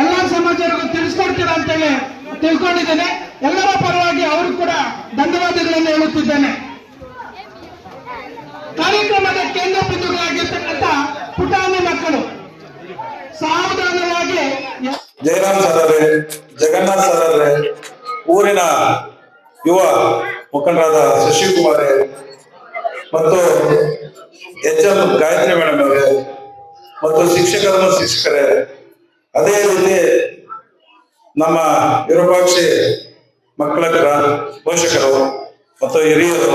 ಎಲ್ಲ ಸಮಾಜರಿಗೂ ತಿಳಿಸ್ಕೊಡ್ತೀರಾ ಅಂತೇಳಿ ತಿಳ್ಕೊಂಡಿದ್ದೇನೆ. ಎಲ್ಲರ ಪರವಾಗಿ ಅವರು ಕೂಡ ಧನ್ಯವಾದಗಳನ್ನು ಹೇಳುತ್ತಿದ್ದೇನೆ. ಕಾರ್ಯಕ್ರಮದ ಕೇಂದ್ರ ಬಿಂದುಗಳಾಗಿರ್ತಕ್ಕಂಥ ಪುಟಾಣಿ ಮಕ್ಕಳು ಸಾವಧಾನವಾಗಿ ಜಯರಾಮ್ ಸರರೆ, ಜಗನ್ನಾಥ್ ಸರರೆ, ಊರಿನ ಯುವ ಮುಖಂಡರಾದ ಶಶಿಕುಮಾರ್ ಮತ್ತು ಎಚ್.ಎಂ. ಗಾಯತ್ರಿ ಮೇಡಮ್ ಅವರೇ ಮತ್ತು ಶಿಕ್ಷಕರೇ, ಅದೇ ರೀತಿ ನಮ್ಮ ವಿರೂಪಾಕ್ಷಿ ಮಕ್ಕಳ ಪೋಷಕರು ಮತ್ತು ಹಿರಿಯರು,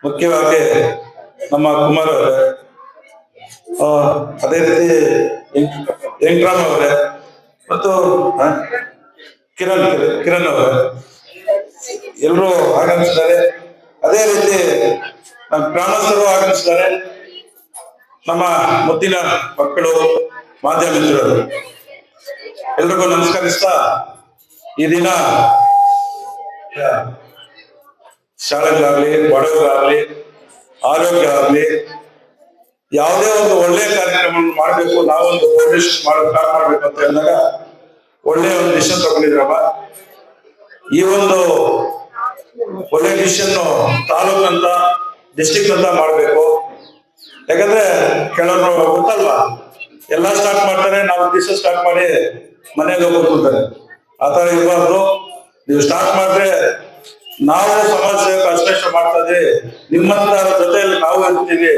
ಮುಖ್ಯವಾಗಿ ನಮ್ಮ ಕುಮಾರ್ ಅವರೇ, ಅದೇ ರೀತಿ ವೆಂಕಟರಾಮ್ ಅವರೇ ಮತ್ತು ಕಿರಣ್ ಅವರೇ ಎಲ್ಲರೂ ಆಗಮಿಸಿದ್ದಾರೆ. ಅದೇ ರೀತಿ ನಮ್ಮ ಗ್ರಾಮಸ್ಥರು ಆಗಮಿಸಿದ್ದಾರೆ. ನಮ್ಮ ಮುದ್ದಿನ ಮಕ್ಕಳು, ಮಾಧ್ಯಮ ಮಿತ್ರರು ಎಲ್ರಿಗೂ ನಮಸ್ಕರಿಸ್ತಾ, ಈ ದಿನ ಶಾಲೆಗಳಾಗ್ಲಿ, ಬಡವರಾಗ್ಲಿ, ಆರೋಗ್ಯ ಆಗ್ಲಿ, ಯಾವುದೇ ಒಂದು ಒಳ್ಳೆಯ ಕಾರ್ಯಕ್ರಮವನ್ನು ಮಾಡಬೇಕು, ನಾವೊಂದು ಫೌಂಡೇಶನ್ ಸ್ಟಾರ್ಟ್ ಮಾಡ್ಬೇಕು ಅಂತ ಹೇಳಿದಾಗ ಒಳ್ಳೆಯ ಒಂದು ಡಿಸಿಷನ್ ತಗೊಂಡಿದ್ರಮ್ಮ. ಈ ಒಂದು ಒಳ್ಳೆ ಡಿಸಿಷನ್ ತಾಲೂಕ್ ಅಂತ, ಡಿಸ್ಟ್ರಿಕ್ಟ್ ಅಂತ ಮಾಡಬೇಕು. ಯಾಕಂದ್ರೆ ಕೆಲವರು ಗೊತ್ತಲ್ವಾ, ಎಲ್ಲ ಸ್ಟಾರ್ಟ್ ಮಾಡ್ತಾರೆ, ನಾವು ದಿವಸ ಸ್ಟಾರ್ಟ್ ಮಾಡಿ ಮನೆಗೆ ಹೋಗ್ತಾರೆ. ಆತರ ಇರಬಾರ್ದು. ನೀವು ಸ್ಟಾರ್ಟ್ ಮಾಡಿದ್ರೆ ನಾವು ಸಮಾಜ ಸೇವಕ ಅಷ್ಟೇ ಮಾಡ್ತಾ ಇದ್ದೀವಿ, ನಿಮ್ಮಂತ ಜೊತೆಯಲ್ಲಿ ನಾವು ಇರ್ತೀವಿ.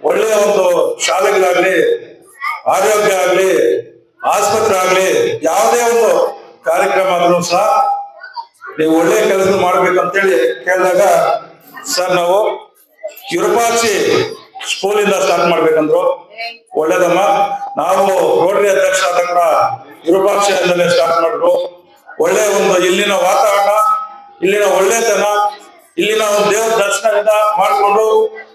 ಒಳ್ಳೆಯ ಒಂದು ಶಾಲೆಗಳಾಗ್ಲಿ, ಆರೋಗ್ಯ ಆಗ್ಲಿ, ಆಸ್ಪತ್ರೆ ಆಗ್ಲಿ, ಯಾವುದೇ ಒಂದು ಕಾರ್ಯಕ್ರಮ ಆದ್ರೂ ಸಹ ನೀವು ಒಳ್ಳೆಯ ಕೆಲಸ ಮಾಡ್ಬೇಕಂತೇಳಿ ಕೇಳಿದಾಗ, ಸರ್ ನಾವು ವಿರೂಪಾಕ್ಷಿ ಸ್ಕೂಲಿಂದ ಸ್ಟಾರ್ಟ್ ಮಾಡ್ಬೇಕಂದ್ರು. ಒಳ್ಳೇದಮ್ಮ, ನಾವು ರೋಟರಿ ಅಧ್ಯಕ್ಷ ಆದ ಕೂಡ ವಿರೂಪಾಕ್ಷಿಯಿಂದಲೇ ಸ್ಟಾರ್ಟ್ ಮಾಡಿದ್ರು. ಒಳ್ಳೆಯ ಒಂದು ಇಲ್ಲಿನ ವಾತಾವರಣ, ಇಲ್ಲಿನ ಒಳ್ಳೆತನ, ಇಲ್ಲಿನ ಒಂದು ದೇವರ ದರ್ಶನದಿಂದ ಮಾಡಿಕೊಂಡು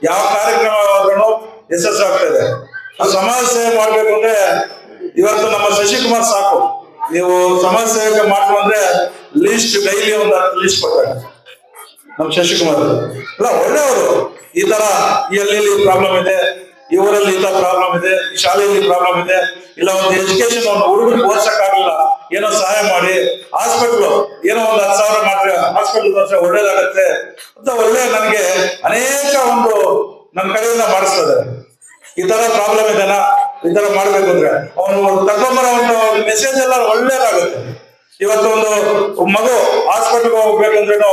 ಯಾವ ಕಾರ್ಯಕ್ರಮ ಆದ್ರೂ ಯಶಸ್ಸು ಆಗ್ತದೆ. ಸಮಾಜ ಸೇವೆ ಮಾಡ್ಬೇಕು ಅಂದ್ರೆ ಇವತ್ತು ನಮ್ಮ ಶಶಿಕುಮಾರ್ ಸಾಕು. ನೀವು ಸಮಾಜ ಸೇವೆ ಮಾಡ್ಕೊಂಡ್ರೆ ಲೀಸ್ಟ್ ಡೈಲಿ ಒಂದು 10 ಲೀಸ್ಟ್ ಕೊಡ್ತಾರೆ ನಮ್ಮ ಶಶಿಕುಮಾರ್. ಇಲ್ಲ, ಒಳ್ಳೆಯವರು. ಈ ತರ ಇಲ್ಲಿ ಪ್ರಾಬ್ಲಮ್ ಇದೆ, ಈ ಊರಲ್ಲಿ ಈ ತರ ಪ್ರಾಬ್ಲಮ್ ಇದೆ, ಶಾಲೆಯಲ್ಲಿ ಪ್ರಾಬ್ಲಮ್ ಇದೆ, ಇಲ್ಲ ಒಂದು ಎಜುಕೇಶನ್ ಒಂದು ಹುಡುಗರಿಗೆ ಓದಿಸಕ್ಕಾಗಲಿಲ್ಲ, ಏನೋ ಸಹಾಯ ಮಾಡಿ, ಹಾಸ್ಪಿಟ್ಲ್ ಏನೋ ಒಂದು 10,000 ಮಾಡ್ರೆ ಹಾಸ್ಪಿಟ್ಲ್ ತೋರಿಸ್ರೆ ಒಳ್ಳೇದಾಗತ್ತೆ ಅಂತ ಒಳ್ಳೆ ನನಗೆ ಅನೇಕ ಒಂದು ನನ್ನ ಕಡೆಯಿಂದ ಮಾಡಿಸ್ತದೆ. ಈ ತರ ಪ್ರಾಬ್ಲಮ್ ಇದೆನಾ, ಈ ತರ ಮಾಡ್ಬೇಕು ಅಂದ್ರೆ ಅವನು ತಗೊಂಬರೋ ಒಂದು ಮೆಸೇಜ್ ಎಲ್ಲ ಒಳ್ಳೇದಾಗುತ್ತೆ. ಇವತ್ತು ಒಂದು ಮಗು ಹಾಸ್ಪಿಟಲ್ಗೆ ಹೋಗ್ಬೇಕಂದ್ರೇನು,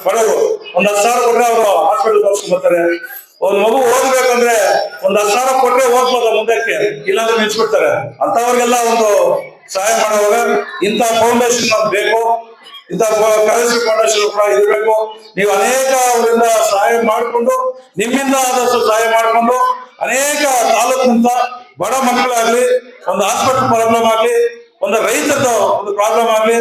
ಬಡವರು ಒಂದು 10,000 ಕೊಟ್ರೆ ಅವರು ಹಾಸ್ಪಿಟಲ್ ತೋರಿಸ್ಕೊಂಡ್ ಬರ್ತಾರೆ. ಒಂದು ಮಗು ಓದ್ಬೇಕಂದ್ರೆ ಒಂದು 10,000 ಕೊಟ್ರೆ ಓದ್ಬೋದು ಮುಂದಕ್ಕೆ, ಇಲ್ಲಾಂದ್ರೆ ನಿಲ್ಸ್ಬಿಡ್ತಾರೆ. ಅಂತವ್ರಿಗೆಲ್ಲ ಒಂದು ಸಹಾಯ ಮಾಡುವಾಗ ಇಂಥ ಫೌಂಡೇಶನ್ ನಮ್ಗೆ ಬೇಕು, ಇಂಥ ಕರೆನ್ಸಿ ಫೌಂಡೇಶನ್ ಕೂಡ ಇರಬೇಕು. ನೀವು ಅನೇಕ ಅವರಿಂದ ಸಹಾಯ ಮಾಡಿಕೊಂಡು, ನಿಮ್ಮಿಂದ ಆದಷ್ಟು ಸಹಾಯ ಮಾಡಿಕೊಂಡು, ಅನೇಕ ತಾಲೂಕಿನಿಂದ ಬಡ ಮಕ್ಕಳಾಗ್ಲಿ, ಒಂದು ಹಾಸ್ಪಿಟಲ್ ಪ್ರಾಬ್ಲಮ್ ಆಗ್ಲಿ, ಒಂದು ರೈತದ ಒಂದು ಪ್ರಾಬ್ಲಮ್ ಆಗ್ಲಿ,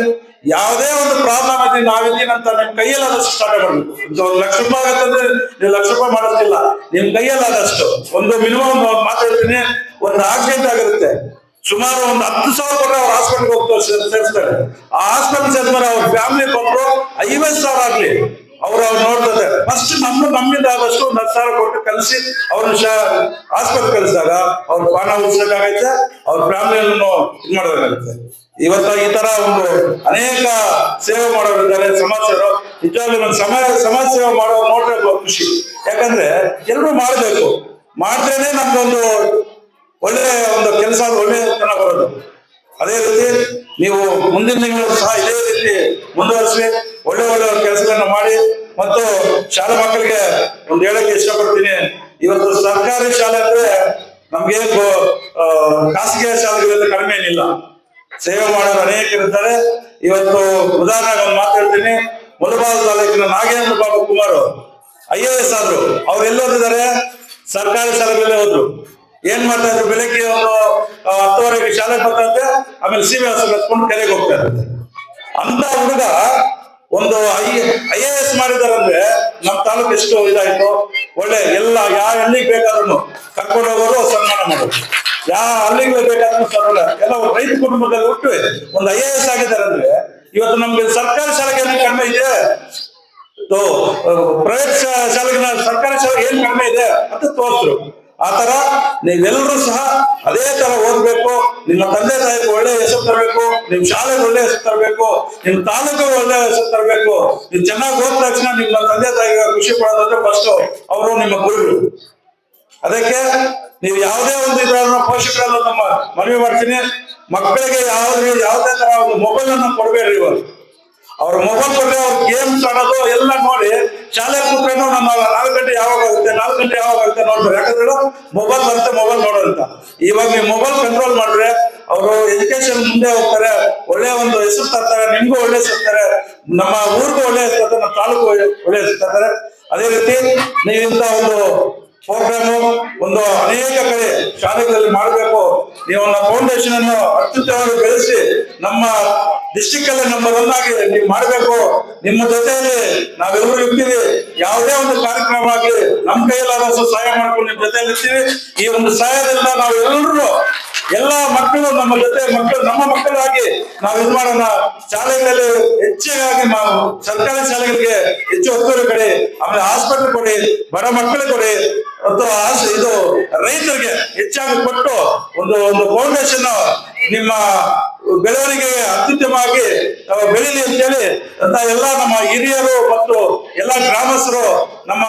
ಯಾವುದೇ ಒಂದು ಪ್ರಾಬ್ಲಮ್ ಆಗಲಿ ನಾವಿದ್ದೀನಿ ಅಂತ ನಿಮ್ ಕೈಯಲ್ಲಿ ಆದಷ್ಟು ಸ್ಟಾರ್ಟ್ ಮಾಡಬೇಕು. ಒಂದು 1,00,000 ರೂಪಾಯಿ ಆಗತ್ತಂದ್ರೆ ನೀವು 1,00,000 ರೂಪಾಯಿ ಮಾಡೋದಿಲ್ಲ, ನಿಮ್ ಕೈಯಲ್ಲಿ ಆದಷ್ಟು ಒಂದು ಮಿನಿಮಮ್ ಮಾತಾಡ್ತೀನಿ. ಒಂದು ಆಕ್ಸಿಡೆಂಟ್ ಆಗಿರುತ್ತೆ, ಸುಮಾರು ಒಂದು 10,000 ಕೊಟ್ಟರೆ ಅವ್ರು ಹಾಸ್ಪಿಟಲ್ಗೆ ಹೋಗ್ತಾರೆ, ಸೇರಿಸ್ತಾರೆ. ಆ ಹಾಸ್ಪಿಟಲ್ ಸೇರಿದ್ರೆ ಅವ್ರ ಫ್ಯಾಮಿಲಿ ಕೊಟ್ಟರು 50,000 ಆಗ್ಲಿ ಅವ್ರು ನೋಡ್ತಾರೆ. ಫಸ್ಟ್ ನಮ್ಮಿಂದ ಆದಷ್ಟು ಒಂದು 10,000 ಕೊಟ್ಟು ಕಲಿಸಿ ಅವ್ರನ್ನ ಹಾಸ್ಪಿಟಲ್ ಕಲಿಸಿದಾಗ ಅವ್ರ ಪ್ರಾಣ ಉಳಿಸಬೇಕಾಗತ್ತೆ, ಅವ್ರ ಫ್ಯಾಮಿಲಿಯನ್ನು ಇದು ಮಾಡೋದಾಗುತ್ತೆ. ಇವತ್ತು ಈ ತರ ಒಂದು ಅನೇಕ ಸೇವೆ ಮಾಡೋರಿದ್ದಾರೆ ಸಮಾಜ ಸೇವೆ. ನಿಜವಾಗ್ಲೂ ಒಂದು ಸಮಾಜ ಸೇವೆ ಮಾಡೋರು ನೋಡ್ರೆ ಖುಷಿ. ಯಾಕಂದ್ರೆ ಎಲ್ಲರೂ ಮಾಡ್ಬೇಕು, ಮಾಡಿದ್ರೇನೆ ನಮ್ದೊಂದು ಒಳ್ಳೆ ಒಂದು ಕೆಲಸ, ಒಳ್ಳೆ ತನ ಬರೋದು. ಅದೇ ರೀತಿ ನೀವು ಮುಂದಿನ ತಿಂಗಳು ಸಹ ಇದೇ ರೀತಿ ಮುಂದುವರಿಸಿ ಒಳ್ಳೆ ಒಳ್ಳೆ ಕೆಲಸಗಳನ್ನ ಮಾಡಿ. ಮತ್ತು ಶಾಲಾ ಮಕ್ಕಳಿಗೆ ಒಂದು ಹೇಳಕ್ಕೆ ಇಷ್ಟಪಡ್ತೀನಿ, ಇವತ್ತು ಸರ್ಕಾರಿ ಶಾಲೆ ಅಂದ್ರೆ ನಮ್ಗೆ ಖಾಸಗಿ ಶಾಲೆಗಳಿಂದ ಕಡಿಮೆ ಏನಿಲ್ಲ, ಸೇವೆ ಮಾಡೋರು ಅನೇಕರಿದ್ದಾರೆ. ಇವತ್ತು ಉದಾಹರಣೆಗೆ ಒಂದು ಮಾತು ಹೇಳ್ತೀನಿ. ಮುಳಬಾಗಿಲು ತಾಲೂಕಿನ ನಾಗೇಂದ್ರ ಬಾಬು ಕುಮಾರ್ IAS ಆದ್ರು. ಅವ್ರು ಎಲ್ಲೋದಿದ್ದಾರೆ, ಸರ್ಕಾರಿ ಶಾಲೆಗಳಲ್ಲೇ ಹೋದ್ರು. ಏನ್ ಮಾಡ್ತಾ ಇದ್ರು, ಬೆಳಗ್ಗೆ ಒಂದು 10:30ಗೆ ಶಾಲೆಗೆ ಬರ್ತಾ, ಆಮೇಲೆ CBS ಹತ್ಕೊಂಡು ಕೆರೆಗೆ ಹೋಗ್ತಾ ಇರುತ್ತೆ. ಅಂತ ಹುಡುಗ ಒಂದು IAS ಮಾಡಿದಾರಂದ್ರೆ ನಮ್ಮ ತಾಲೂಕು ಎಷ್ಟು ಇದಾಯ್ತು. ಒಳ್ಳೆ ಎಲ್ಲ ಯಾವ ಹಳ್ಳಿಗೆ ಬೇಕಾದ್ರೂ ಕರ್ಕೊಂಡು ಹೋಗೋರು, ಸನ್ಮಾನ ಮಾಡೋದು. ಯಾವ ಹಳ್ಳಿಗೆ ಬೇಕಾದ್ರೂ ಸನ್ಮಾನ. ಎಲ್ಲ ರೈತ ಕುಟುಂಬದಲ್ಲಿ ಹುಟ್ಟು ಒಂದು IAS ಆಗಿದ್ದಾರೆ ಅಂದ್ರೆ ಇವತ್ತು ನಮ್ಗೆ ಸರ್ಕಾರಿ ಶಾಲೆಗೆ ಕಡಿಮೆ ಇದೆ. ಪ್ರೈವೇಟ್ ಶಾಲೆಗಿನ ಸರ್ಕಾರಿ ಶಾಲೆ ಏನ್ ಕಡಿಮೆ ಇದೆ ಅಂತ ತೋರಿಸ್ರು. ಆತರ ನೀವೆಲ್ಲರೂ ಸಹ ಅದೇ ತರ ಓದ್ಬೇಕು. ನಿಮ್ಮ ತಂದೆ ತಾಯಿಗೆ ಒಳ್ಳೆ ಹೆಸರು ತರಬೇಕು, ನಿಮ್ ಶಾಲೆಗೆ ಒಳ್ಳೆ ಹೆಸರು ತರಬೇಕು, ನಿಮ್ ತಾಲೂಕಿಗೆ ಒಳ್ಳೆ ಹೆಸರು ತರಬೇಕು. ನೀವು ಚೆನ್ನಾಗಿ ಓದ್ ತಕ್ಷಣ ನಿಮ್ಮ ತಂದೆ ತಾಯಿಗೆ ಖುಷಿ ಪಡೋದಂದ್ರೆ ಫಸ್ಟ್ ಅವರು ನಿಮ್ಮ ಗುರುಗಳು. ಅದಕ್ಕೆ ನೀವು ಯಾವುದೇ ಒಂದು ಇದ್ರನ್ನ ಪೋಷಕರಲ್ಲ ನಮ್ಮ ಮನವಿ ಮಾಡ್ತೀನಿ, ಮಕ್ಕಳಿಗೆ ಯಾವುದೇ ತರ ಒಂದು ಮೊಬೈಲ್ ಅನ್ನ ಕೊಡಬೇಡ್ರಿ. ಇವರು ಅವ್ರ ಮೊಬೈಲ್ ಕೊಟ್ಟರೆ ಅವ್ರ ಗೇಮ್ಸ್ ಆಡೋದು ಎಲ್ಲ ನೋಡಿ ಶಾಲೆ ಕೂತ್ಕೊಂಡು ನಮ್ಮ 4 ಗಂಟೆ ಯಾವಾಗ ಆಗುತ್ತೆ ನೋಡ್ತಾರೆ. ಯಾಕಂದ್ರೆ ಮೊಬೈಲ್ ಬರುತ್ತೆ, ಮೊಬೈಲ್ ನೋಡೋಂತ. ಇವಾಗ ನೀವು ಮೊಬೈಲ್ ಕಂಟ್ರೋಲ್ ಮಾಡಿದ್ರೆ ಅವರು ಎಜುಕೇಶನ್ ಮುಂದೆ ಹೋಗ್ತಾರೆ, ಒಳ್ಳೆ ಒಂದು ಹೆಸರು ತರ್ತಾರೆ, ನಿಮ್ಗೂ ಒಳ್ಳೆ ಹೆಸರು ತರ್ತಾರೆ, ನಮ್ಮ ಊರಿಗೂ ಒಳ್ಳೆ ಹೆಸರು ತರ್ತಾರೆ, ನಮ್ಮ ತಾಲೂಕು ಒಳ್ಳೆ ಹೆಸರು ತರ್ತಾರೆ. ಅದೇ ರೀತಿ ನೀವಿಂತ ಒಂದು ಪ್ರೋಗ್ರಾಮು ಒಂದು ಅನೇಕ ಕಡೆ ಶಾಲೆಗಳಲ್ಲಿ ಮಾಡಬೇಕು. ನೀವು ಫೌಂಡೇಶನ್ ಅನ್ನು ಅತ್ಯುತ್ತಮವಾಗಿ ಬೆಳೆಸಿ ನಮ್ಮ ಡಿಸ್ಟಿಕ್ ಅಲ್ಲಿ ನಂಬರ್ 1 ಆಗಿ ನೀವು ಮಾಡಬೇಕು. ನಿಮ್ಮ ಜೊತೆಯಲ್ಲಿ ನಾವೆಲ್ಲರೂ ಇರ್ತೀವಿ. ಯಾವುದೇ ಒಂದು ಕಾರ್ಯಕ್ರಮ ಆಗಲಿ ನಮ್ಮ ಕೈಯಲ್ಲಾದ ಸಹಾಯ ಮಾಡ್ಕೊಂಡು ನಿಮ್ ಜೊತೆಯಲ್ಲಿ ಇರ್ತೀವಿ. ಈ ಒಂದು ಸಹಾಯದಿಂದ ನಾವು ಎಲ್ಲ ಮಕ್ಕಳು ನಮ್ಮ ಜೊತೆ ನಮ್ಮ ಮಕ್ಕಳಾಗಿ ನಾವು ಇದು ಮಾಡೋಣ. ಶಾಲೆಗಳಲ್ಲಿ ಹೆಚ್ಚಿಗಾಗಿ ನಾವು ಸರ್ಕಾರಿ ಶಾಲೆಗಳಿಗೆ ಹೆಚ್ಚು ಒತ್ತುವರಿ ಕೊಡಿ, ಆಮೇಲೆ ಹಾಸ್ಪಿಟಲ್ ಕೊಡಿ, ಬಡ ಮಕ್ಕಳಿಗೆ ಕೊಡಿ, ಇದು ರೈತರಿಗೆ ಹೆಚ್ಚಾಗಿ ಕೊಟ್ಟು ಒಂದು ಫೌಂಡೇಶನ್ ನಿಮ್ಮ ಬೆಳವಣಿಗೆಗೆ ಅತ್ಯುತ್ತಮವಾಗಿ ಬೆಳೀಲಿ ಅಂತೇಳಿ ಎಲ್ಲ ನಮ್ಮ ಹಿರಿಯರು ಮತ್ತು ಎಲ್ಲ ಗ್ರಾಮಸ್ಥರು ನಮ್ಮ